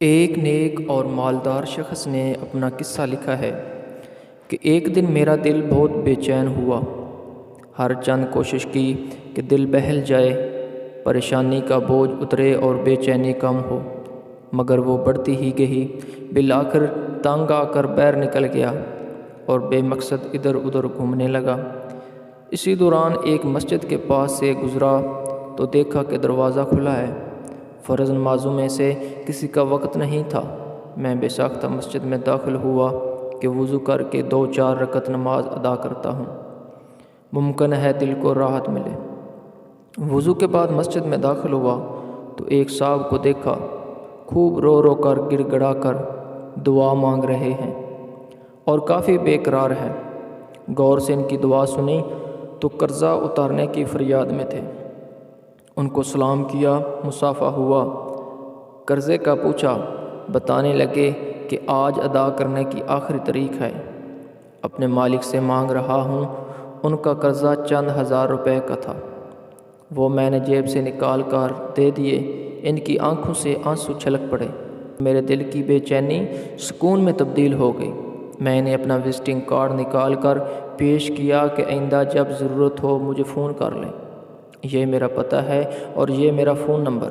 ایک نیک اور مالدار شخص نے اپنا قصہ لکھا ہے کہ ایک دن میرا دل بہت بے چین ہوا۔ ہر چند کوشش کی کہ دل بہل جائے، پریشانی کا بوجھ اترے اور بے چینی کم ہو، مگر وہ بڑھتی ہی گئی۔ بالآخر تنگ آ کر باہر نکل گیا اور بے مقصد ادھر ادھر گھومنے لگا۔ اسی دوران ایک مسجد کے پاس سے گزرا تو دیکھا کہ دروازہ کھلا ہے۔ فرض نمازوں میں سے کسی کا وقت نہیں تھا۔ میں بے ساختہ مسجد میں داخل ہوا کہ وضو کر کے 2-4 رکعت نماز ادا کرتا ہوں، ممکن ہے دل کو راحت ملے۔ وضو کے بعد مسجد میں داخل ہوا تو ایک صاحب کو دیکھا، خوب رو رو کر گڑ گڑا کر دعا مانگ رہے ہیں اور کافی بے قرار ہیں۔ غور سے ان کی دعا سنی تو قرضہ اتارنے کی فریاد میں تھے۔ ان کو سلام کیا، مصافحہ ہوا، قرضے کا پوچھا۔ بتانے لگے کہ آج ادا کرنے کی آخری تاریخ ہے، اپنے مالک سے مانگ رہا ہوں۔ ان کا قرضہ چند ہزار روپے کا تھا، وہ میں نے جیب سے نکال کر دے دیے۔ ان کی آنکھوں سے آنسو چھلک پڑے۔ میرے دل کی بے چینی سکون میں تبدیل ہو گئی۔ میں نے اپنا وزٹنگ کارڈ نکال کر پیش کیا کہ آئندہ جب ضرورت ہو مجھے فون کر لیں، یہ میرا پتہ ہے اور یہ میرا فون نمبر۔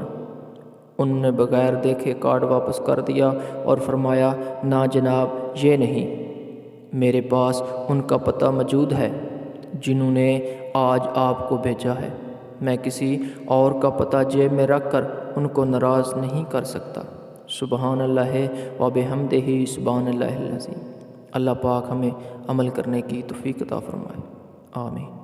انہوں نے بغیر دیکھے کارڈ واپس کر دیا اور فرمایا، نا جناب، یہ نہیں، میرے پاس ان کا پتہ موجود ہے جنہوں نے آج آپ کو بھیجا ہے۔ میں کسی اور کا پتہ جیب میں رکھ کر ان کو ناراض نہیں کر سکتا۔ سبحان اللہ و بحمدہ، سبحان اللہ العظیم۔ اللہ پاک ہمیں عمل کرنے کی توفیق عطا فرمائے، آمین۔